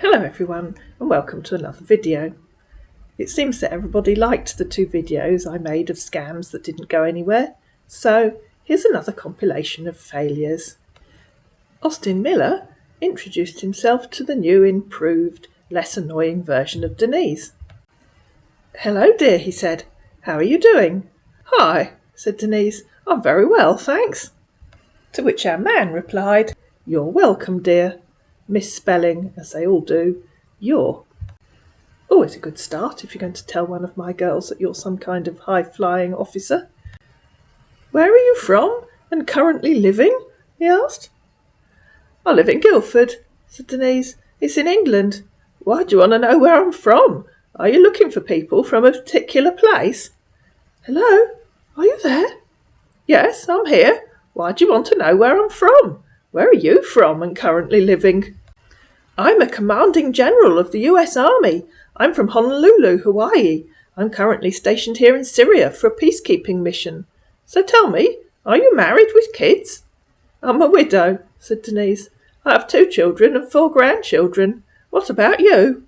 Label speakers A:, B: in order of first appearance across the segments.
A: Hello everyone and welcome to another video. It seems that everybody liked the two videos I made of scams that didn't go anywhere, so here's another compilation of failures. Austin Miller introduced himself to the new, improved, less annoying version of Denise. "Hello dear," he said. "How are you doing?" "Hi," said Denise. "I'm very well, thanks." To which our man replied, "You're welcome, dear," misspelling, as they all do, "you're." Always a good start if you're going to tell one of my girls that you're some kind of high-flying officer. "Where are you from and currently living?" he asked. "I live in Guildford," said Denise. "It's in England. Why do you want to know where I'm from? Are you looking for people from a particular place?" "Hello? Are you there?" "Yes, I'm here. Why do you want to know where I'm from? Where are you from and currently living?" "I'm a commanding general of the US Army. I'm from Honolulu, Hawaii. I'm currently stationed here in Syria for a peacekeeping mission. So tell me, are you married with kids?" "I'm a widow," said Denise. "I have 2 children and 4 grandchildren. What about you?"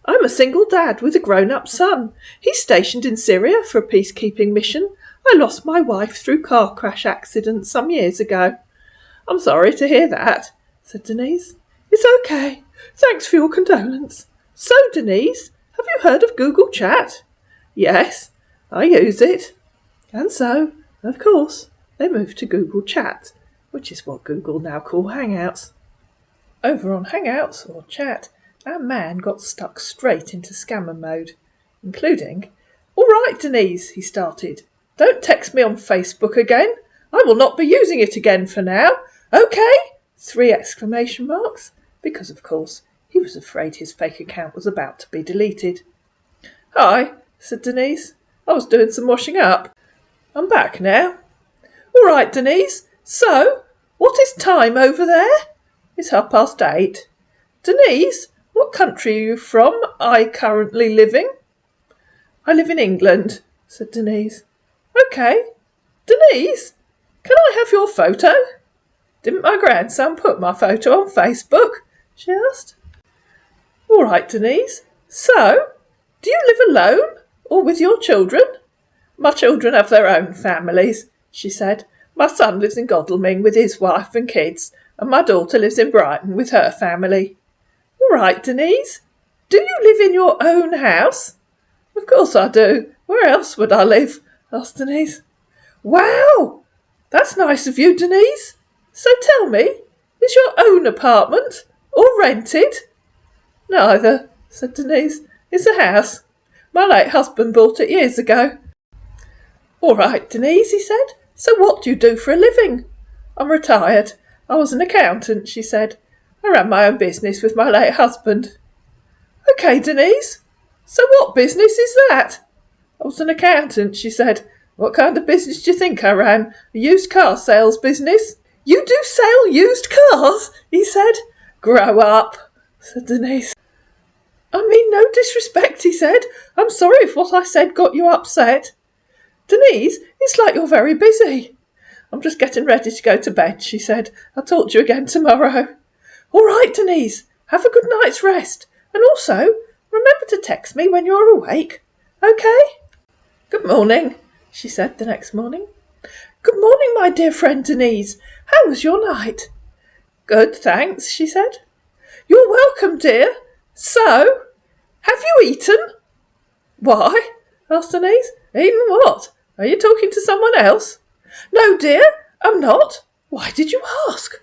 A: "I'm a single dad with a grown-up son. He's stationed in Syria for a peacekeeping mission. I lost my wife through car crash accident some years ago." "I'm sorry to hear that," said Denise. "It's okay. Thanks for your condolence. So, Denise, have you heard of Google Chat?" "Yes, I use it." And so, of course, they moved to Google Chat, which is what Google now call Hangouts. Over on Hangouts, or Chat, our man got stuck straight into scammer mode, including, "All right, Denise," he started. "Don't text me on Facebook again. I will not be using it again for now. Okay?" 3 exclamation marks, because of course he was afraid his fake account was about to be deleted. "Hi," said Denise. "I was doing some washing up. I'm back now." "All right, Denise. So, what is time over there?" "It's 8:30. "Denise, what country are you from? I currently living?" "I live in England," said Denise. "Okay. Denise, can I have your photo?" "Didn't my grandson put my photo on Facebook?" she asked. "All right, Denise. So, do you live alone or with your children?" "My children have their own families," she said. "My son lives in Godalming with his wife and kids, and my daughter lives in Brighton with her family." "All right, Denise. Do you live in your own house?" "Of course I do. Where else would I live?" asked Denise. "Wow! That's nice of you, Denise. So tell me, is your own apartment or rented?" "Neither," said Denise. "It's a house. My late husband bought it years ago." "All right, Denise," he said. "So what do you do for a living?" "I'm retired. I was an accountant," she said. "I ran my own business with my late husband." "Okay, Denise. So what business is that?" "I was an accountant," she said. "What kind of business do you think I ran? A used car sales business?" "You do sell used cars?" he said. "Grow up," said Denise. "I mean no disrespect," he said. "I'm sorry if what I said got you upset." "Denise, it's like you're very busy." "I'm just getting ready to go to bed," she said. "I'll talk to you again tomorrow." "All right, Denise. Have a good night's rest. And also, remember to text me when you're awake. Okay?" "Good morning," she said the next morning. "Good morning, my dear friend Denise. How was your night?" "Good, thanks," she said. "You're welcome, dear. So, have you eaten?" "Why?" asked Denise. "Eaten what? Are you talking to someone else?" "No, dear, I'm not. Why did you ask?"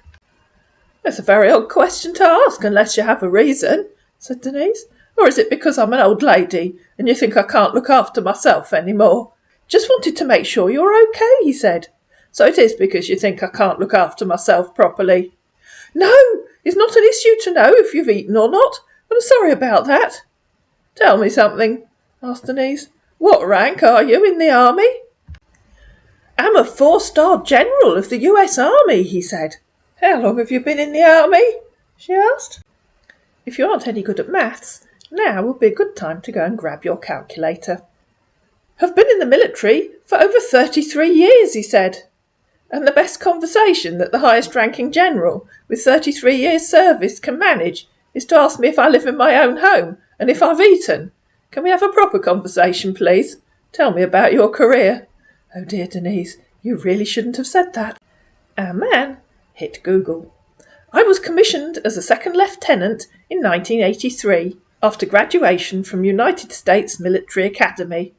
A: "It's a very odd question to ask, unless you have a reason," said Denise. "Or is it because I'm an old lady and you think I can't look after myself any more?" "Just wanted to make sure you're okay," he said. "So it is because you think I can't look after myself properly?" "No, it's not an issue to know if you've eaten or not. I'm sorry about that." "Tell me something," asked Denise. "What rank are you in the army?" "I'm a 4-star general of the US Army," he said. "How long have you been in the army?" she asked. If you aren't any good at maths, now would be a good time to go and grab your calculator. "Have been in the military for over 33 years, he said. And the best conversation that the highest ranking general with 33 years service can manage is to ask me if I live in my own home and if I've eaten. Can we have a proper conversation, please? Tell me about your career." "Oh dear, Denise, you really shouldn't have said that." Our man hit Google. "I was commissioned as a second lieutenant in 1983 after graduation from United States Military Academy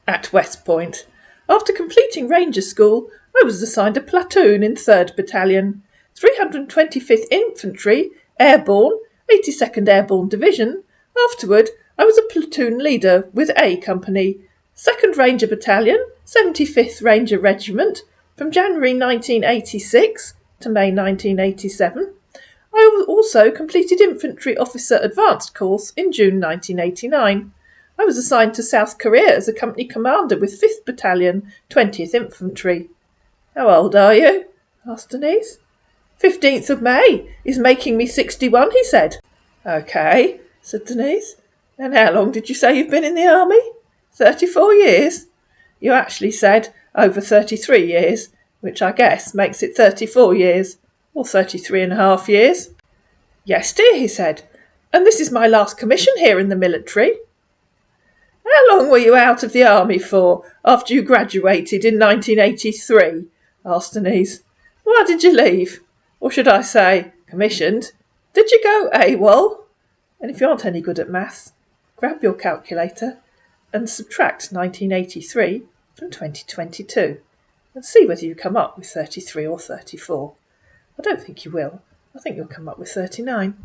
A: at West Point. After completing Ranger School, I was assigned a platoon in 3rd Battalion, 325th Infantry, Airborne, 82nd Airborne Division. Afterward, I was a platoon leader with A Company, 2nd Ranger Battalion, 75th Ranger Regiment, from January 1986 to May 1987. I also completed Infantry Officer Advanced course in June 1989. I was assigned to South Korea as a company commander with 5th Battalion, 20th Infantry." "How old are you?" asked Denise. 15th of May is making me 61, he said. "OK," said Denise. "And how long did you say you've been in the army?" 34 years. You actually said over 33 years, which I guess makes it 34 years, or 33.5 years. "Yes, dear," he said, "and this is my last commission here in the military." "How long were you out of the army for after you graduated in 1983? asked Denise. "Why did you leave? Or should I say, commissioned? Did you go AWOL? And if you aren't any good at maths, grab your calculator and subtract 1983 from 2022 and see whether you come up with 33 or 34. I don't think you will. I think you'll come up with 39.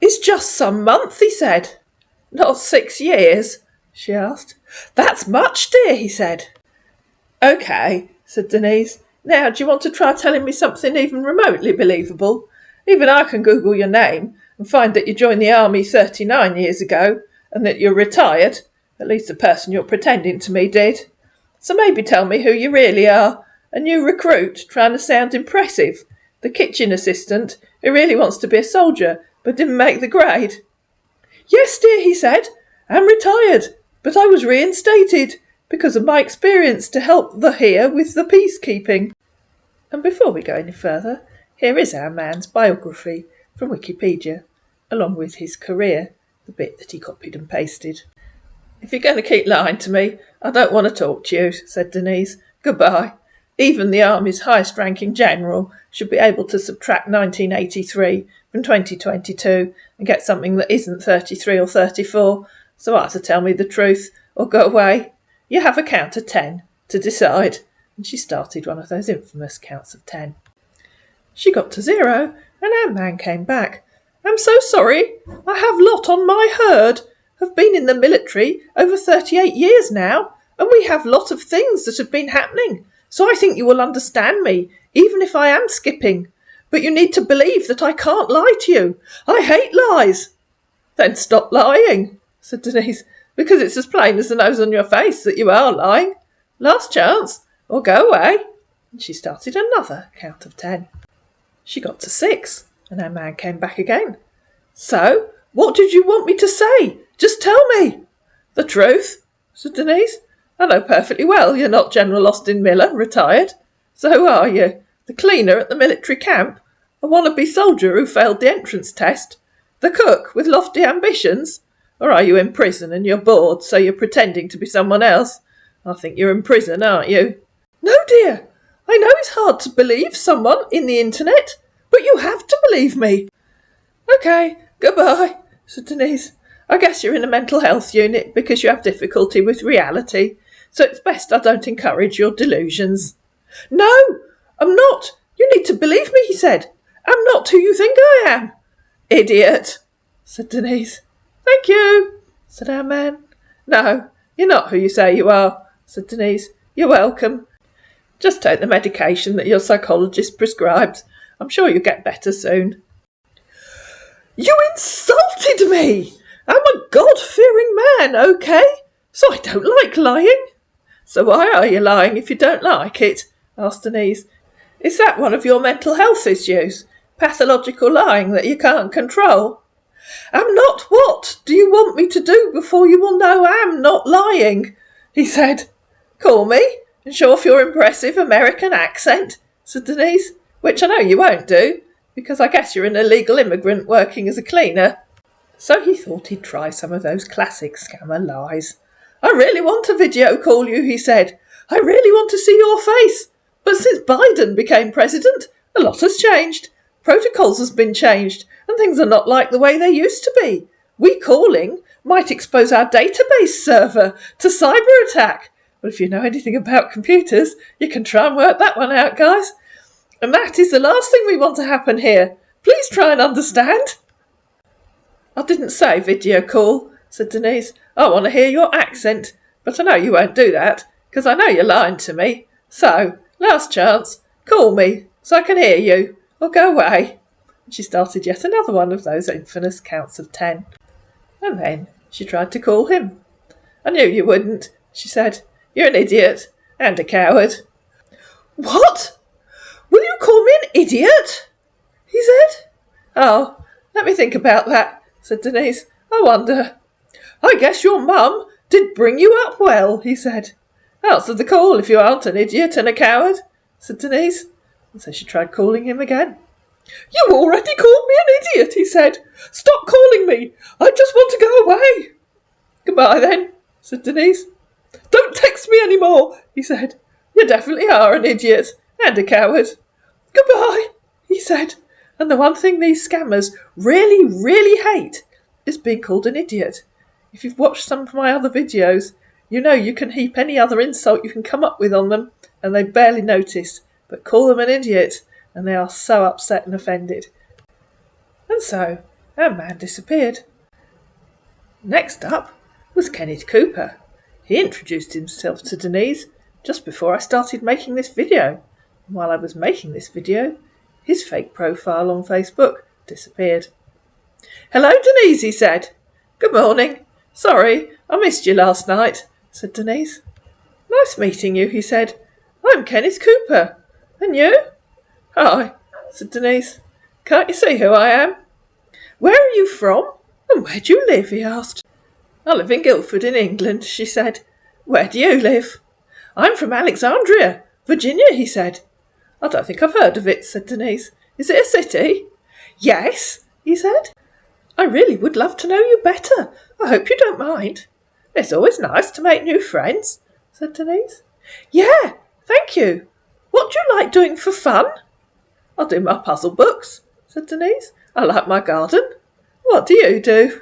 A: "It's just some month," he said. "Not 6 years?" she asked. "That's much, dear," he said. "OK," said Denise. "Now, do you want to try telling me something even remotely believable? Even I can Google your name and find that you joined the army 39 years ago and that you're retired. At least the person you're pretending to me did. So maybe tell me who you really are. A new recruit trying to sound impressive. The kitchen assistant who really wants to be a soldier but didn't make the grade." "Yes, dear," he said. "I'm retired, but I was reinstated because of my experience to help here with the peacekeeping." And before we go any further, here is our man's biography from Wikipedia, along with his career, the bit that he copied and pasted. "If you're going to keep lying to me, I don't want to talk to you," said Denise. "Goodbye. Even the Army's highest-ranking general should be able to subtract 1983 from 2022 and get something that isn't 33 or 34, so either tell me the truth or go away. You have a count of 10 to decide." And she started one of those infamous counts of 10. She got to 0, and our man came back. "I'm so sorry. I have lot on my herd. Have been in the military over 38 years now, and we have lot of things that have been happening. So I think you will understand me, even if I am skipping. But you need to believe that I can't lie to you. I hate lies." "Then stop lying," said Denise, "because it's as plain as the nose on your face that you are lying. Last chance, or go away." And she started another count of 10. She got to 6, and our man came back again. "So, what did you want me to say? Just tell me." "The truth," said Denise. "I know perfectly well you're not General Austin Miller, retired. So who are you? The cleaner at the military camp? A wannabe soldier who failed the entrance test? The cook with lofty ambitions? Or are you in prison and you're bored, so you're pretending to be someone else? I think you're in prison, aren't you?" "No, dear. I know it's hard to believe someone in the internet, but you have to believe me." "OK, goodbye," said Denise. "I guess you're in a mental health unit because you have difficulty with reality, so it's best I don't encourage your delusions." "No, I'm not. You need to believe me," he said. "I'm not who you think I am." "Idiot," said Denise. "Thank you," said our man. "No, you're not who you say you are," said Denise. "You're welcome. Just take the medication that your psychologist prescribed. I'm sure you'll get better soon." "You insulted me! I'm a God-fearing man, OK? So I don't like lying." "So why are you lying if you don't like it?" asked Denise. "Is that one of your mental health issues? Pathological lying that you can't control?" "I'm not. What do you want me to do before you will know I'm not lying?" he said. "Call me and show off your impressive American accent," said Denise, "which I know you won't do, because I guess you're an illegal immigrant working as a cleaner." So he thought he'd try some of those classic scammer lies. "I really want to video call you," he said. "I really want to see your face. But since Biden became president, a lot has changed. Protocols has been changed, and things are not like the way they used to be. We calling might expose our database server to cyber attack. But if you know anything about computers, you can try and work that one out, guys. And that is the last thing we want to happen here. Please try and understand." "I didn't say video call," said Denise. "I want to hear your accent, but I know you won't do that, because I know you're lying to me. So, last chance, call me, so I can hear you, or go away." And she started yet another one of those infamous counts of 10. And then she tried to call him. "I knew you wouldn't," she said. "You're an idiot, and a coward." "What? Will you call me an idiot?" he said. "Oh, let me think about that," said Denise. "I wonder. I guess your mum did bring you up well," he said. "Answer the call if you aren't an idiot and a coward," said Denise. And so she tried calling him again. "You already called me an idiot," he said. "Stop calling me. I just want to go away." "Goodbye then," said Denise. "Don't text me any more," he said. "You definitely are an idiot and a coward." "Goodbye," he said. And the one thing these scammers really, really hate is being called an idiot. If you've watched some of my other videos, you know you can heap any other insult you can come up with on them, and they barely notice. But call them an idiot, and they are so upset and offended. And so, our man disappeared. Next up was Kenneth Cooper. He introduced himself to Denise just before I started making this video. And while I was making this video, his fake profile on Facebook disappeared. "Hello, Denise," he said. "Good morning. Sorry, I missed you last night," said Denise. "Nice meeting you," he said. "I'm Kenneth Cooper. And you?" "Hi," said Denise. "Can't you see who I am?" "Where are you from? And where do you live?" he asked. "I live in Guildford in England," she said. "Where do you live?" "I'm from Alexandria, Virginia," he said. "I don't think I've heard of it," said Denise. "Is it a city?" "Yes," he said. "I really would love to know you better. I hope you don't mind." "It's always nice to make new friends," said Denise. "Yeah, thank you. What do you like doing for fun?" "I do my puzzle books," said Denise. "I like my garden. What do you do?"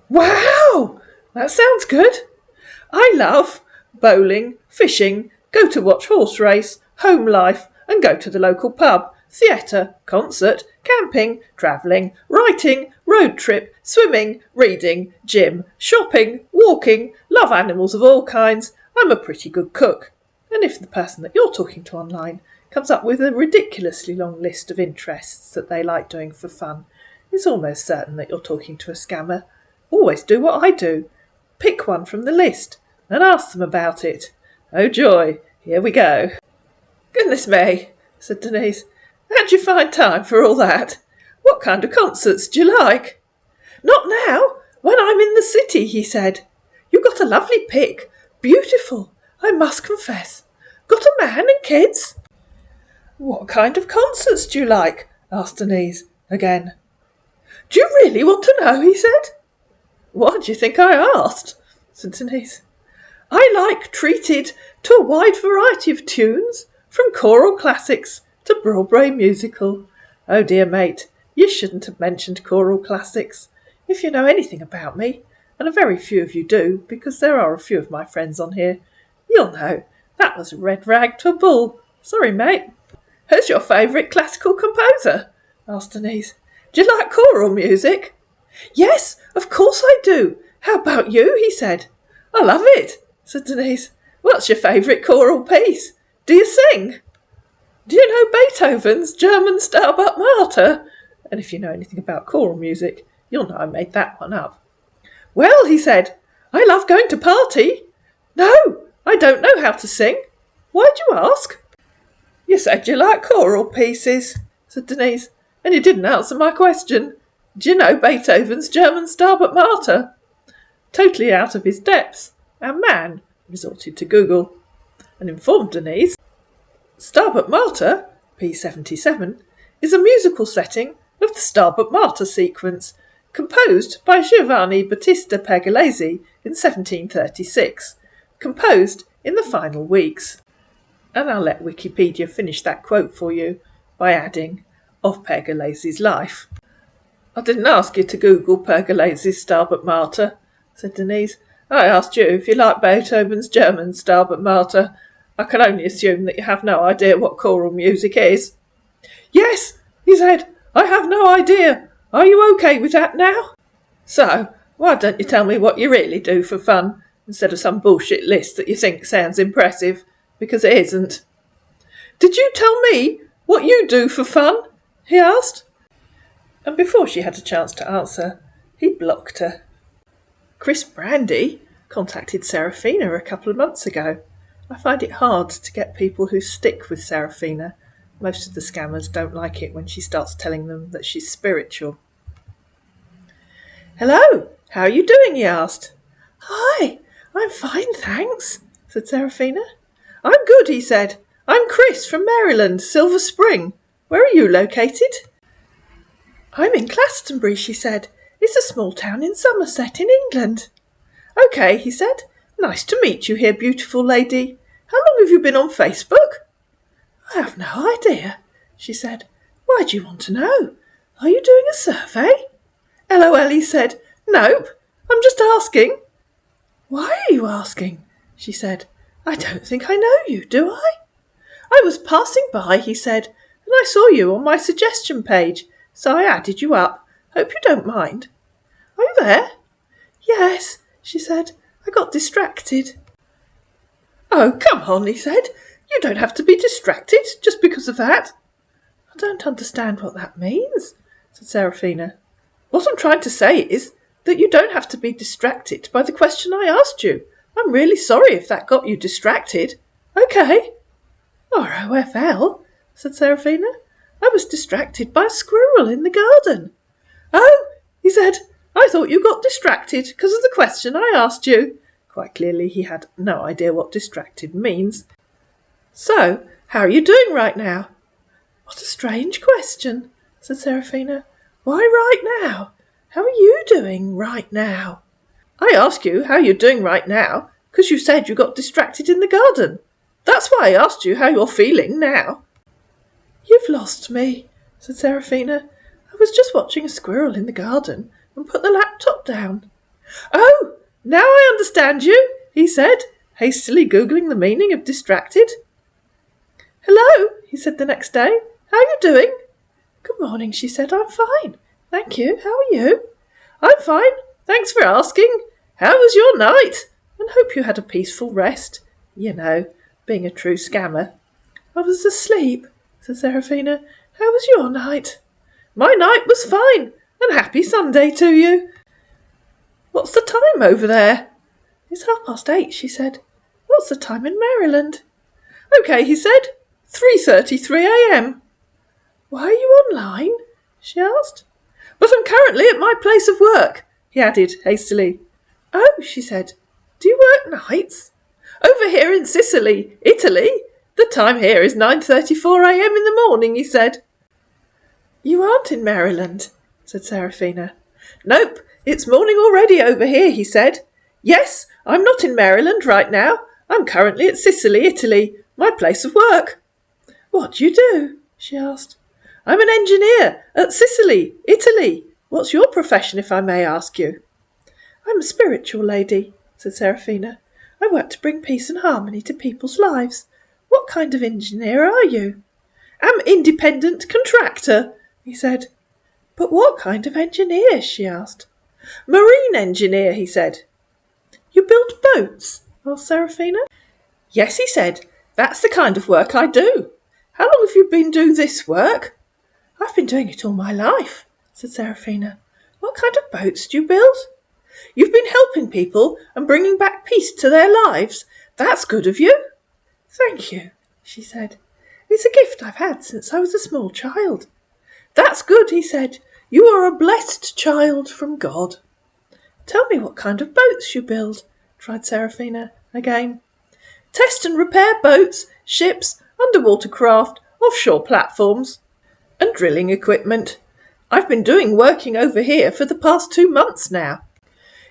A: "Wow, that sounds good. I love bowling, fishing, go to watch horse race, home life, and go to the local pub, theatre, concert, camping, travelling, writing, road trip, swimming, reading, gym, shopping, walking, love animals of all kinds. I'm a pretty good cook." And if the person that you're talking to online comes up with a ridiculously long list of interests that they like doing for fun, it's almost certain that you're talking to a scammer. Always do what I do. Pick one from the list and ask them about it. Oh joy, here we go. "Goodness me," said Denise. "How'd you find time for all that? What kind of concerts do you like?" "Not now, when I'm in the city," he said. "You got a lovely pic. Beautiful, I must confess. Got a man and kids?" "What kind of concerts do you like?" asked Denise again. "Do you really want to know?" he said. "Why do you think I asked?" said Denise. "I like treated to a wide variety of tunes, from choral classics to Broadway musical." "Oh dear, mate, you shouldn't have mentioned choral classics. If you know anything about me, and a very few of you do, because there are a few of my friends on here, you'll know that was a red rag to a bull. Sorry, mate." "Who's your favourite classical composer?" asked Denise. "Do you like choral music?" "Yes, of course I do. How about you?" he said. "I love it," said Denise. "What's your favourite choral piece? Do you sing?" "Do you know Beethoven's German Stabat Mater?" And if you know anything about choral music, you'll know I made that one up. "Well," he said, "I love going to party." "No, I don't know how to sing." "Why'd you ask?" "You said you like choral pieces," said Denise, "and you didn't answer my question. Do you know Beethoven's German Stabat Mater?" Totally out of his depths, our man resorted to Google and informed Denise Stabat Mater, P77, is a musical setting of the Stabat Mater sequence, composed by Giovanni Battista Pergolesi in 1736, composed in the final weeks. And I'll let Wikipedia finish that quote for you by adding, of Pergolesi's life. I didn't ask you to Google Pergolesi's Stabat Mater, said Denise. I asked you if you like Beethoven's German Stabat Mater. I can only assume that you have no idea what choral music is. Yes, he said, I have no idea. Are you okay with that now? So, why don't you tell me what you really do for fun, instead of some bullshit list that you think sounds impressive, because it isn't. Did you tell me what you do for fun? He asked. And before she had a chance to answer, he blocked her. Chris Brandy contacted Serafina a couple of months ago. I find it hard to get people who stick with Serafina. Most of the scammers don't like it when she starts telling them that she's spiritual. Hello, how are you doing? He asked. Hi, I'm fine, thanks, said Serafina. I'm good, he said. I'm Chris from Maryland, Silver Spring. Where are you located? I'm in Glastonbury, she said. It's a small town in Somerset in England. OK, he said. Nice to meet you here, beautiful lady. How long have you been on Facebook? I have no idea, she said. Why do you want to know? Are you doing a survey? LOL, he said. Nope, I'm just asking. Why are you asking? She said. I don't think I know you, do I? I was passing by, he said, and I saw you on my suggestion page, so I added you up. Hope you don't mind. Are you there? Yes, she said. I got distracted. Oh, come on, he said. You don't have to be distracted just because of that. I don't understand what that means, said Serafina. What I'm trying to say is that you don't have to be distracted by the question I asked you. I'm really sorry if that got you distracted. OK. ROFL, said Serafina. I was distracted by a squirrel in the garden. Oh, he said, I thought you got distracted because of the question I asked you. Quite clearly he had no idea what distracted means. So, how are you doing right now? What a strange question, said Serafina. Why right now? How are you doing right now? I ask you how you're doing right now because you said you got distracted in the garden. That's why I asked you how you're feeling now. You've lost me, said Serafina. I was just watching a squirrel in the garden and put the laptop down. Oh, now I understand you, he said, hastily Googling the meaning of distracted. Hello, he said the next day. How are you doing? Good morning, she said. I'm fine. Thank you. How are you? I'm fine. Thanks for asking. How was your night? And hope you had a peaceful rest. You know, being a true scammer. I was asleep, said Serafina. How was your night? My night was fine, and happy Sunday to you. What's the time over there? It's 8:30, she said. What's the time in Maryland? OK, he said. 3:33 a.m. Why are you online? She asked. But I'm currently at my place of work, he added hastily. Oh, she said. Do you work nights? Over here in Sicily, Italy. The time here is 9:34 a.m. in the morning, he said. You aren't in Maryland, said Serafina. Nope, it's morning already over here, he said. Yes, I'm not in Maryland right now. I'm currently at Sicily, Italy, my place of work. What do you do? She asked. I'm an engineer at Sicily, Italy. What's your profession, if I may ask you? I'm a spiritual lady, said Serafina. I work to bring peace and harmony to people's lives. What kind of engineer are you? I'm independent contractor, he said. But what kind of engineer? She asked. Marine engineer, he said. You build boats? asked Serafina. Yes, he said. That's the kind of work I do. How long have you been doing this work? I've been doing it all my life, said Serafina. What kind of boats do you build? You've been helping people and bringing back peace to their lives. That's good of you. Thank you, she said. It's a gift I've had since I was a small child. That's good, he said. You are a blessed child from God. Tell me what kind of boats you build, tried Serafina again. Test and repair boats, ships, underwater craft, offshore platforms. and drilling equipment. I've been doing working over here for the past 2 months now."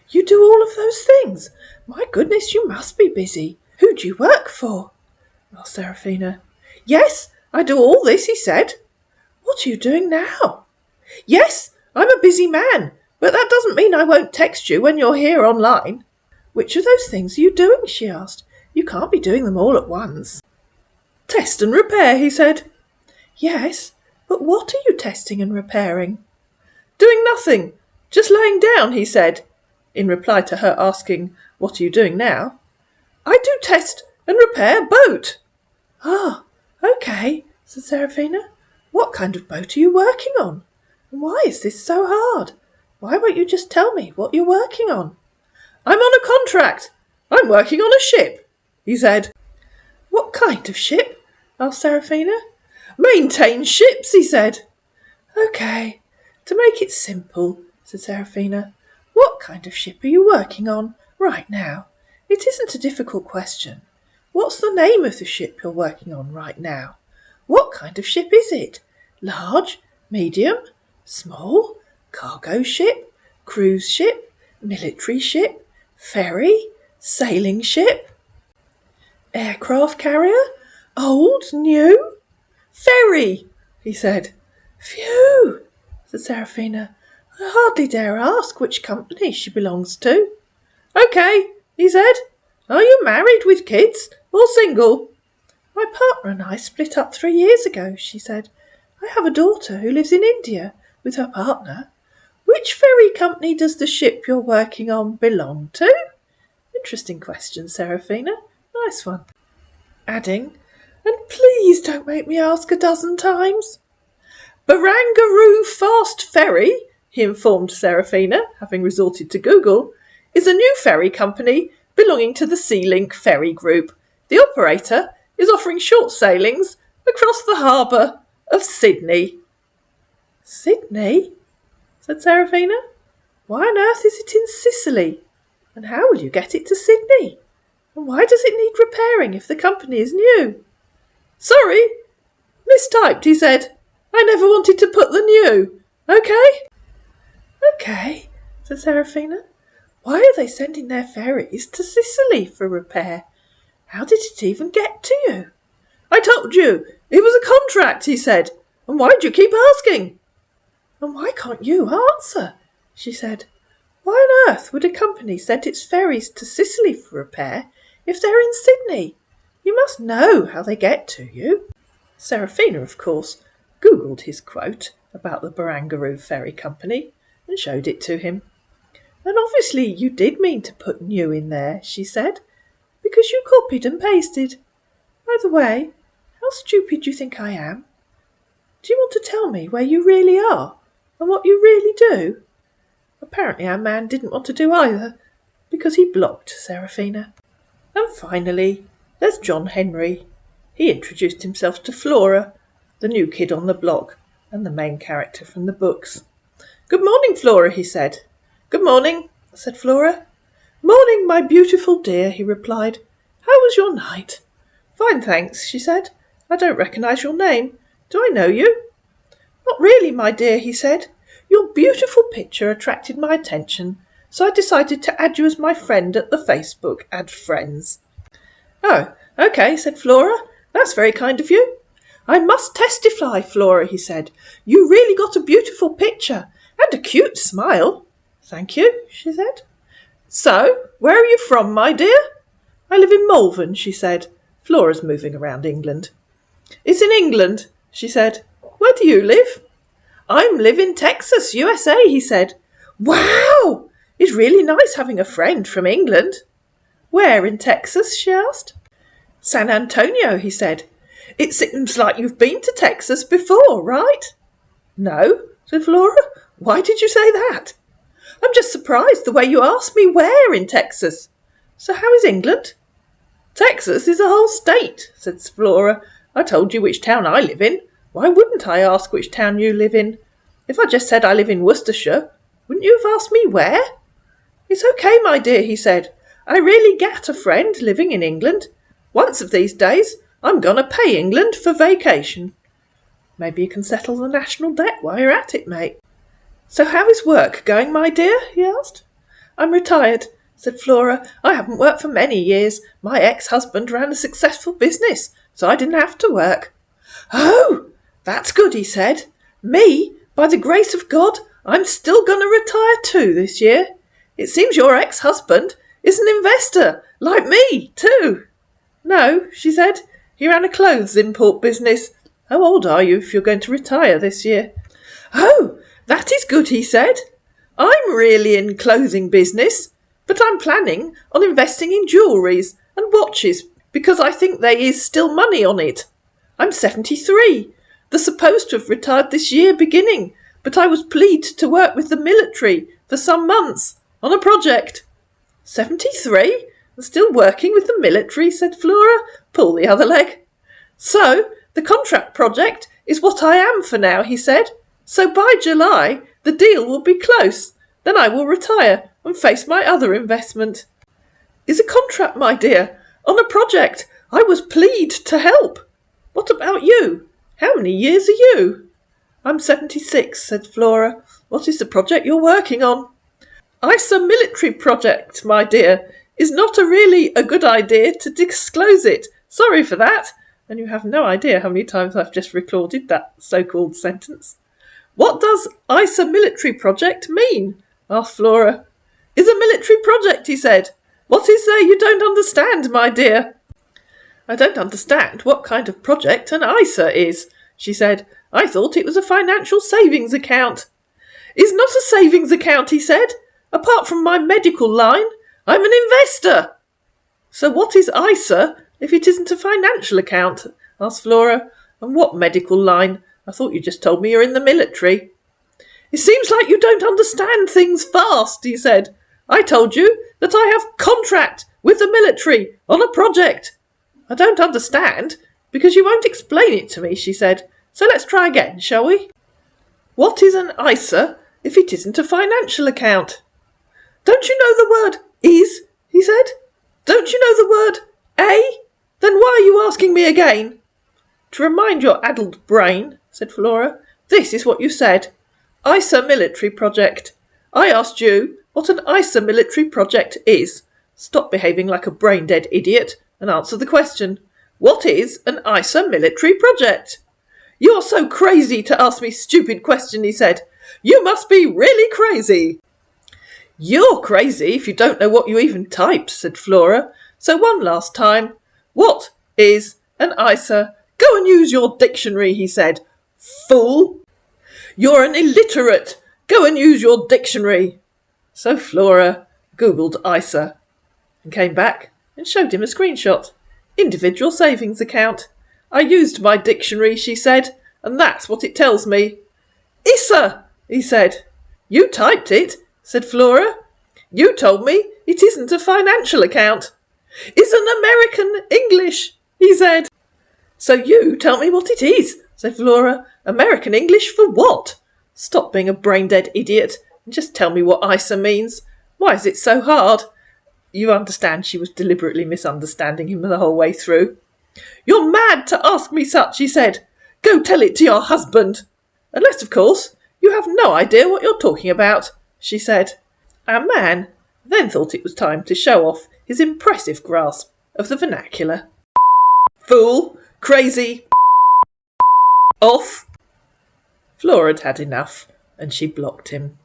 A: "You do all of those things? My goodness, you must be busy. Who do you work for?" asked Seraphina. "Yes, I do all this," he said. "What are you doing now?" "Yes, I'm a busy man, but that doesn't mean I won't text you when you're here online." "Which of those things are you doing?" she asked. "You can't be doing them all at once." "Test and repair," he said. "Yes, but what are you testing and repairing?" "Doing nothing, just laying down," he said, in reply to her asking, "What are you doing now?" "I do test and repair boat." "Ah, okay," said Seraphina. "What kind of boat are you working on? And why is this so hard? Why won't you just tell me what you're working on?" "I'm on a contract. I'm working on a ship," he said. "What kind of ship?" asked Seraphina. "Maintain ships," he said. "Okay, to make it simple," said Seraphina, "what kind of ship are you working on right now? It isn't a difficult question. What's the name of the ship you're working on right now? What kind of ship is it? Large, medium, small, cargo ship, cruise ship, military ship, ferry, sailing ship, aircraft carrier, old, new?" "Ferry," he said. "Phew," said Seraphina. "I hardly dare ask which company she belongs to." "Okay," he said. "Are you married with kids or single?" "My partner and I split up 3 years ago," she said. "I have a daughter who lives in India with her partner." "Which ferry company does the ship you're working on belong to?" Interesting question, Seraphina. Nice one. Adding, "And please don't make me ask a dozen times." "Barangaroo Fast Ferry," he informed Seraphina, having resorted to Google, "is a new ferry company belonging to the Sea-Link Ferry Group. The operator is offering short sailings across the harbour of Sydney." "Sydney?" said Seraphina. "Why on earth is it in Sicily? And how will you get it to Sydney? And why does it need repairing if the company is new?" "Sorry, mistyped," he said. "I never wanted to put the new. Okay?" "Okay," said Seraphina. "Why are they sending their ferries to Sicily for repair? How did it even get to you?" "I told you, it was a contract," he said. "And why do you keep asking?" "And why can't you answer?" she said. "Why on earth would a company send its ferries to Sicily for repair if they're in Sydney? You must know how they get to you." Seraphina, of course, Googled his quote about the Barangaroo Ferry Company and showed it to him. "And obviously you did mean to put new in there," she said, "because you copied and pasted. By the way, how stupid do you think I am? Do you want to tell me where you really are and what you really do?" Apparently our man didn't want to do either, because he blocked Seraphina. And finally, there's John Henry. He introduced himself to Flora, the new kid on the block and the main character from the books. "Good morning, Flora," he said. "Good morning," said Flora. "Morning, my beautiful dear," he replied. "How was your night?" "Fine, thanks," she said. "I don't recognise your name. Do I know you?" "Not really, my dear," he said. "Your beautiful picture attracted my attention, so I decided to add you as my friend at the Facebook Add Friends." "Oh, okay," said Flora. "That's very kind of you." "I must testify, Flora," he said. "You really got a beautiful picture and a cute smile." "Thank you," she said. "So, where are you from, my dear?" "I live in Malvern," she said. Flora's moving around England. "It's in England," she said. "Where do you live?" "I live in Texas, USA," he said. "Wow! It's really nice having a friend from England." "Where in Texas?" she asked. "San Antonio," he said. "It seems like you've been to Texas before, right?" "No," said Flora. "Why did you say that?" "I'm just surprised the way you asked me where in Texas. So how is England?" "Texas is a whole state," said Flora. "I told you which town I live in. Why wouldn't I ask which town you live in? If I just said I live in Worcestershire, wouldn't you have asked me where?" "It's okay, my dear," he said. "I really get a friend living in England. Once of these days, I'm going to pay England for vacation." Maybe you can settle the national debt while you're at it, mate." "So how is work going, my dear?" he asked. "I'm retired," said Flora. "I haven't worked for many years. My ex-husband ran a successful business, so I didn't have to work." "Oh, that's good," he said. "Me, by the grace of God, I'm still going to retire too this year. It seems your ex-husband is an investor, like me, too." "No," she said. "He ran a clothes import business. How old are you if you're going to retire this year?" "Oh, that is good," he said. "I'm really in clothing business, but I'm planning on investing in jewelleries and watches because I think there is still money on it. I'm 73. They're supposed to have retired this year beginning, but I was pleased to work with the military for some months on a project." 73? And still working with the military, said Flora. "Pull the other leg." "So, the contract project is what I am for now," he said. "So by July, the deal will be close. Then I will retire and face my other investment." "Is a contract, my dear, on a project I was pleased to help. What about you? How many years are you?" "I'm 76, said Flora. "What is the project you're working on?" "ISA military project, my dear. Is not really a good idea to disclose it. Sorry for that." And you have no idea how many times I've just recorded that so-called sentence. "What does ISA military project mean?" asked Flora. "Is a military project," he said. "What is there you don't understand, my dear?" "I don't understand what kind of project an ISA is," she said. "I thought it was a financial savings account." "It's not a savings account," he said. "Apart from my medical line, I'm an investor." "So what is ISA if it isn't a financial account?" asked Flora. "And what medical line? I thought you just told me you're in the military." "It seems like you don't understand things fast," he said. "I told you that I have contract with the military on a project." "I don't understand because you won't explain it to me," she said. "So let's try again, shall we? What is an ISA if it isn't a financial account?" "Don't you know the word is?" he said. "Don't you know the word a? Then why are you asking me again?" "To remind your addled brain," said Flora, "this is what you said. ISA military project. I asked you what an ISA military project is. Stop behaving like a brain-dead idiot and answer the question. What is an ISA military project?" "You're so crazy to ask me stupid question," he said. "You must be really crazy." "You're crazy if you don't know what you even typed," said Flora. "So one last time. What is an ISA? Go and use your dictionary," he said. "Fool! You're an illiterate. Go and use your dictionary." So Flora Googled ISA and came back and showed him a screenshot. "Individual savings account. I used my dictionary," she said, "and that's what it tells me." "ISA," he said. "You typed it," said Flora. "You told me it isn't a financial account." "It's an American English," he said. "So you tell me what it is," said Flora. "American English for what? Stop being a brain-dead idiot and just tell me what ISA means. Why is it so hard?" You understand she was deliberately misunderstanding him the whole way through. "You're mad to ask me such," he said. "Go tell it to your husband. Unless, of course, you have no idea what you're talking about," she said. Our man then thought it was time to show off his impressive grasp of the vernacular. "Fool! Crazy! Off!" Flora had had enough, and she blocked him.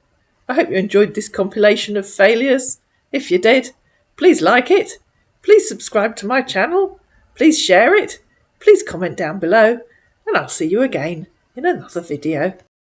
A: I hope you enjoyed this compilation of failures. If you did, please like it. Please subscribe to my channel. Please share it. Please comment down below, and I'll see you again in another video.